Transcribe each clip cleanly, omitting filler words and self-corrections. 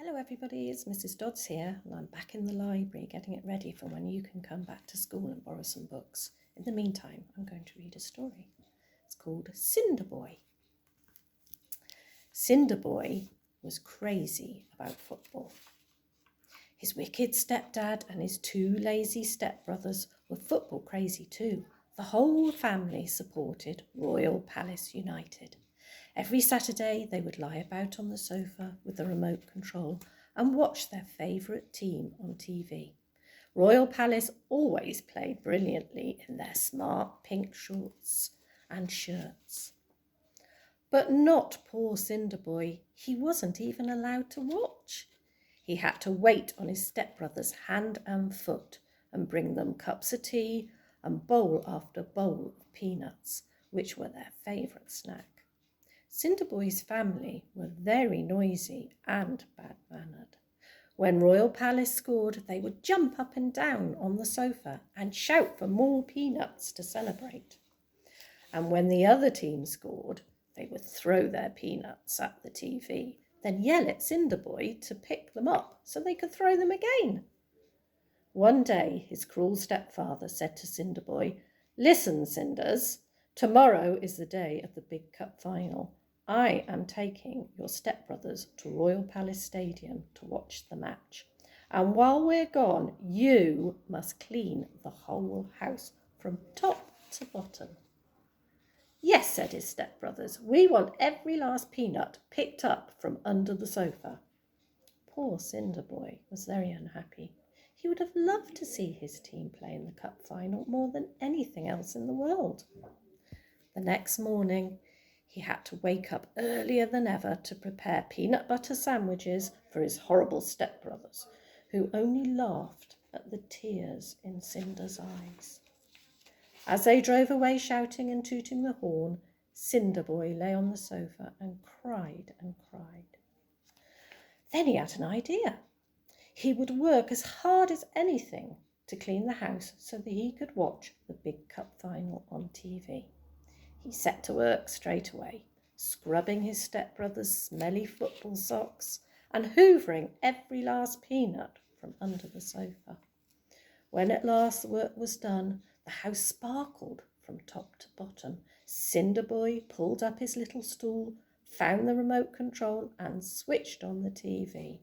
Hello everybody, it's Mrs Dodds here and I'm back in the library getting it ready for when you can come back to school and borrow some books. In the meantime, I'm going to read a story. It's called Cinderboy. Cinderboy was crazy about football. His wicked stepdad and his two lazy stepbrothers were football crazy too. The whole family supported Royal Palace United. Every Saturday they would lie about on the sofa with the remote control and watch their favourite team on TV. Royal Palace always played brilliantly in their smart pink shorts and shirts. But not poor Cinderboy. He wasn't even allowed to watch. He had to wait on his stepbrothers hand and foot and bring them cups of tea and bowl after bowl of peanuts, which were their favourite snack. Cinderboy's family were very noisy and bad-mannered. When Royal Palace scored, they would jump up and down on the sofa and shout for more peanuts to celebrate. And when the other team scored, they would throw their peanuts at the TV, then yell at Cinderboy to pick them up so they could throw them again. One day, his cruel stepfather said to Cinderboy, "Listen, Cinders, tomorrow is the day of the big cup final. I am taking your stepbrothers to Royal Palace Stadium to watch the match. And while we're gone, you must clean the whole house from top to bottom." "Yes," said his stepbrothers, "we want every last peanut picked up from under the sofa." Poor Cinderboy was very unhappy. He would have loved to see his team play in the cup final more than anything else in the world. The next morning, he had to wake up earlier than ever to prepare peanut butter sandwiches for his horrible stepbrothers, who only laughed at the tears in Cinder's eyes. As they drove away shouting and tooting the horn, Cinderboy lay on the sofa and cried and cried. Then he had an idea. He would work as hard as anything to clean the house so that he could watch the big cup final on TV. He set to work straight away, scrubbing his stepbrother's smelly football socks and hoovering every last peanut from under the sofa. When at last the work was done, the house sparkled from top to bottom. Cinderboy pulled up his little stool, found the remote control and switched on the TV.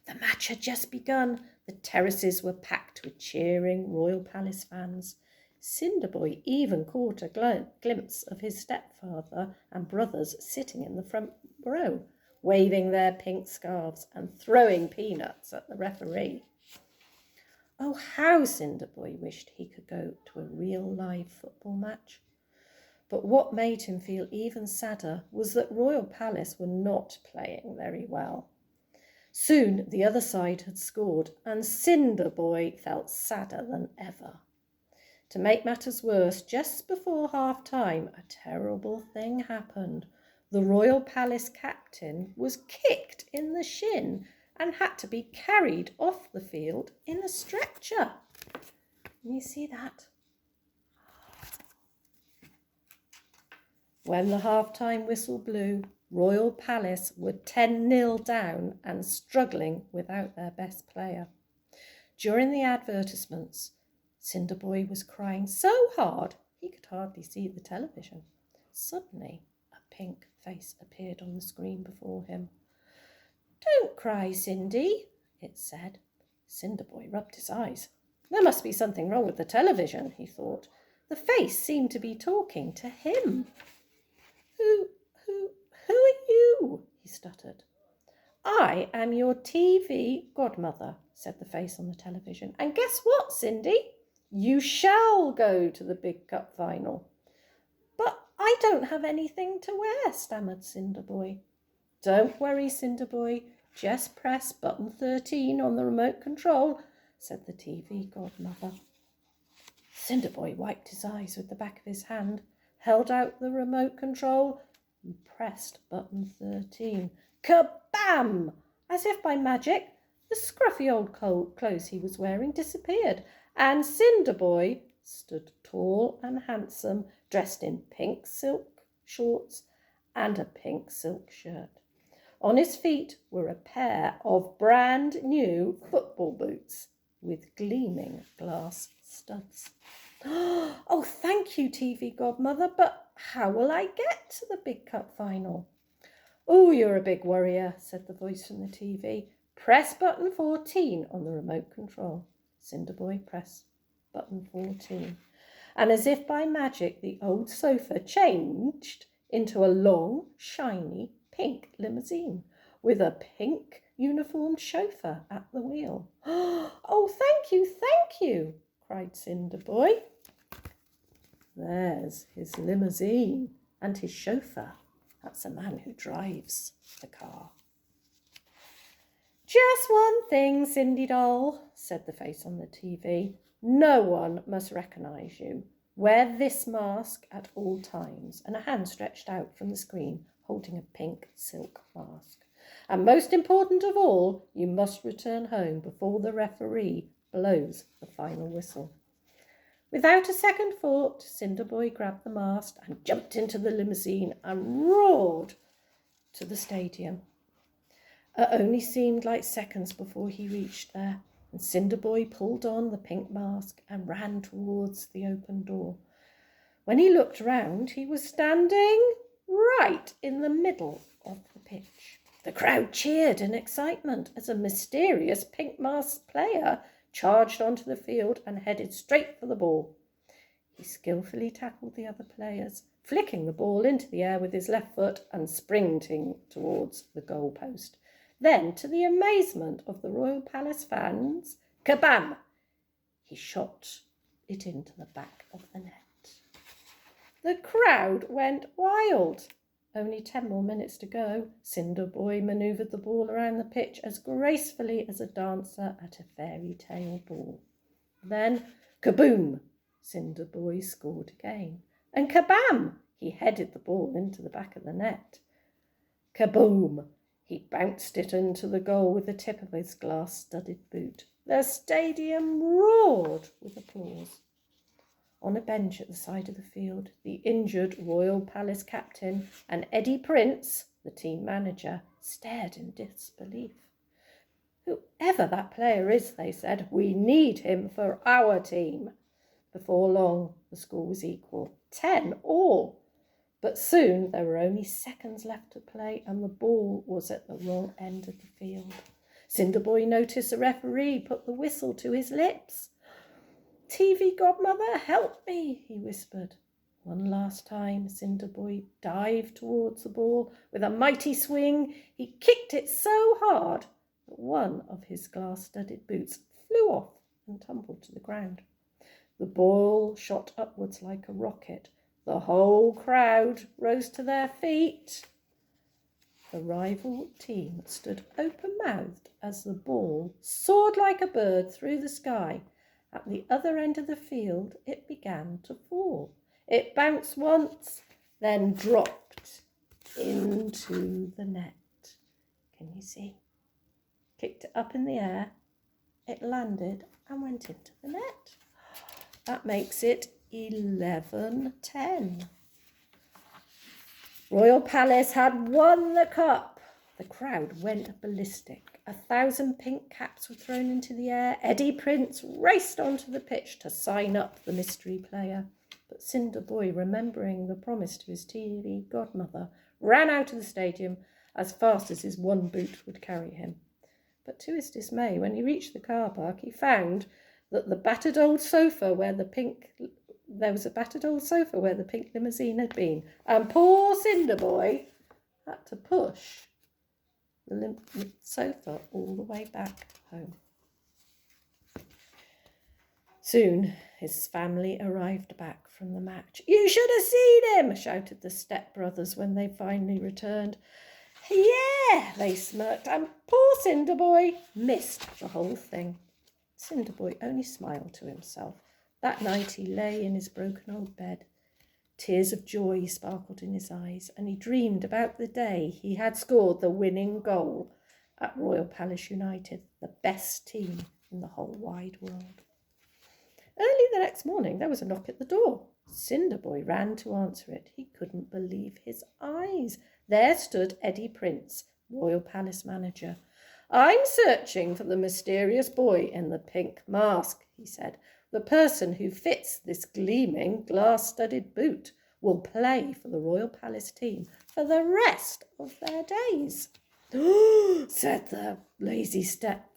The match had just begun. The terraces were packed with cheering Royal Palace fans. Cinderboy even caught a glimpse of his stepfather and brothers sitting in the front row, waving their pink scarves and throwing peanuts at the referee. Oh, how Cinderboy wished he could go to a real live football match. But what made him feel even sadder was that Royal Palace were not playing very well. Soon the other side had scored and Cinderboy felt sadder than ever. To make matters worse, just before half-time, a terrible thing happened. The Royal Palace captain was kicked in the shin and had to be carried off the field in a stretcher. Can you see that? When the half-time whistle blew, Royal Palace were 10-0 down and struggling without their best player. During the advertisements, Cinderboy was crying so hard he could hardly see the television. Suddenly, a pink face appeared on the screen before him. "Don't cry, Cindy," it said. Cinderboy rubbed his eyes. There must be something wrong with the television, he thought. The face seemed to be talking to him. Who are you?" he stuttered. "I am your TV godmother," said the face on the television. "And guess what, Cindy? You shall go to the big cup final." "But I don't have anything to wear," stammered Cinderboy. "Don't worry, Cinderboy. Just press button 13 on the remote control," said the TV godmother. Cinderboy wiped his eyes with the back of his hand, held out the remote control and pressed button 13. Kabam! As if by magic, the scruffy old clothes he was wearing disappeared, and Cinderboy stood tall and handsome, dressed in pink silk shorts and a pink silk shirt. On his feet were a pair of brand new football boots with gleaming glass studs. Oh, thank you, TV Godmother, but how will I get to the big cup final? Oh, you're a big worrier, said the voice from the TV. Press button 14 on the remote control. Cinderboy pressed button 14. And as if by magic, the old sofa changed into a long, shiny, pink limousine with a pink uniformed chauffeur at the wheel. Oh, thank you, cried Cinderboy. There's his limousine and his chauffeur. That's the man who drives the car. Just one thing, Cindy doll, said the face on the TV. No one must recognise you. Wear this mask at all times. And a hand stretched out from the screen holding a pink silk mask. And most important of all, you must return home before the referee blows the final whistle. Without a second thought, Cinderboy grabbed the mast and jumped into the limousine and roared to the stadium. It only seemed like seconds before he reached there, and Cinderboy pulled on the pink mask and ran towards the open door. When he looked round, he was standing right in the middle of the pitch. The crowd cheered in excitement as a mysterious pink-masked player charged onto the field and headed straight for the ball. He skillfully tackled the other players, flicking the ball into the air with his left foot and sprinting towards the goal post. Then, to the amazement of the Royal Palace fans, kabam! He shot it into the back of the net. The crowd went wild. Only 10 more minutes to go. Cinderboy manoeuvred the ball around the pitch as gracefully as a dancer at a fairy tale ball. Then, kaboom! Cinderboy scored again. And kabam! He headed the ball into the back of the net. Kaboom! He bounced it into the goal with the tip of his glass-studded boot. The stadium roared with applause. On a bench at the side of the field, the injured Royal Palace captain and Eddie Prince, the team manager, stared in disbelief. Whoever that player is, they said, we need him for our team. Before long, the score was equal, 10-all. But soon there were only seconds left to play and the ball was at the wrong end of the field. Cinderboy noticed the referee put the whistle to his lips. TV Godmother, help me, he whispered. One last time, Cinderboy dived towards the ball. With a mighty swing, he kicked it so hard that one of his glass-studded boots flew off and tumbled to the ground. The ball shot upwards like a rocket. The whole crowd rose to their feet. The rival team stood open-mouthed as the ball soared like a bird through the sky. At the other end of the field, it began to fall. It bounced once, then dropped into the net. Can you see? Kicked it up in the air. It landed and went into the net. That makes it 11-10. Royal Palace had won the cup. The crowd went ballistic. 1,000 pink caps were thrown into the air. Eddie Prince raced onto the pitch to sign up the mystery player. But Cinderboy, remembering the promise to his TV godmother, ran out of the stadium as fast as his one boot would carry him. But to his dismay, when he reached the car park, he found that there was a battered old sofa where the pink limousine had been. And poor Cinderboy had to push the sofa all the way back home. Soon his family arrived back from the match. You should have seen him, shouted the stepbrothers when they finally returned. Yeah, they smirked, and poor Cinderboy missed the whole thing. Cinderboy only smiled to himself. That night he lay in his broken old bed. Tears of joy sparkled in his eyes, and he dreamed about the day he had scored the winning goal at Royal Palace United, the best team in the whole wide world. Early the next morning there was a knock at the door. Cinderboy ran to answer it. He couldn't believe his eyes. There stood Eddie Prince, Royal Palace manager. I'm searching for the mysterious boy in the pink mask, he said. The person who fits this gleaming glass-studded boot will play for the Royal Palace team for the rest of their days. Said the lazy step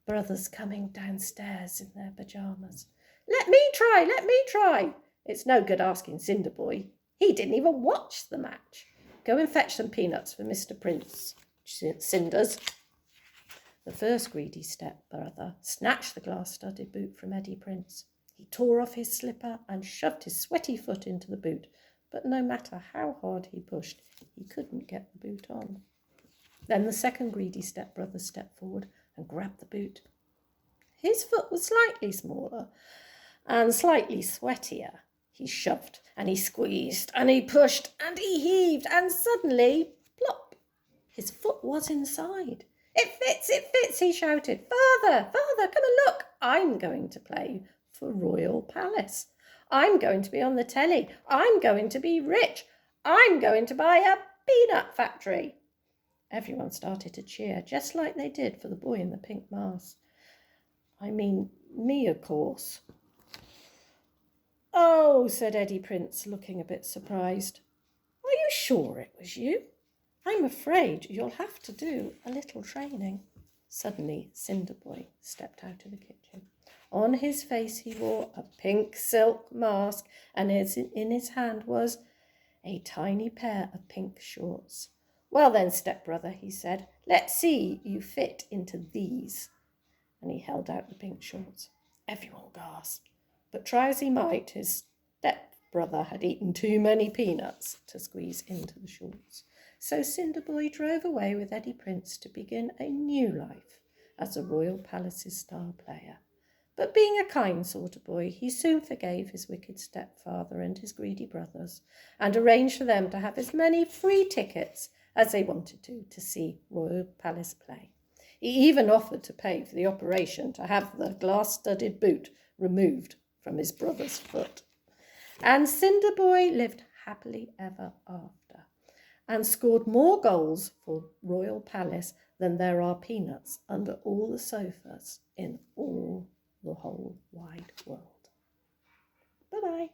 brothers coming downstairs in their pyjamas. Let me try. It's no good asking Cinderboy. He didn't even watch the match. Go and fetch some peanuts for Mr. Prince, Cinders. The first greedy step-brother snatched the glass-studded boot from Eddie Prince. He tore off his slipper and shoved his sweaty foot into the boot, but no matter how hard he pushed, he couldn't get the boot on. Then the second greedy step-brother stepped forward and grabbed the boot. His foot was slightly smaller and slightly sweatier. He shoved and he squeezed and he pushed and he heaved, and suddenly, plop, his foot was inside. It fits, he shouted. Father, come and look. I'm going to play for Royal Palace. I'm going to be on the telly. I'm going to be rich. I'm going to buy a peanut factory. Everyone started to cheer, just like they did for the boy in the pink mask. I mean, me, of course. Oh, said Eddie Prince, looking a bit surprised. Are you sure it was you? I'm afraid you'll have to do a little training. Suddenly, Cinderboy stepped out of the kitchen. On his face he wore a pink silk mask, and in his hand was a tiny pair of pink shorts. Well then, stepbrother, he said, let's see you fit into these. And he held out the pink shorts. Everyone gasped, but try as he might, his stepbrother had eaten too many peanuts to squeeze into the shorts. So Cinderboy drove away with Eddie Prince to begin a new life as a Royal Palace's star player. But being a kind sort of boy, he soon forgave his wicked stepfather and his greedy brothers, and arranged for them to have as many free tickets as they wanted to see Royal Palace play. He even offered to pay for the operation to have the glass-studded boot removed from his brother's foot. And Cinderboy lived happily ever after, and scored more goals for Royal Palace than there are peanuts under all the sofas in all the whole wide world. Bye-bye.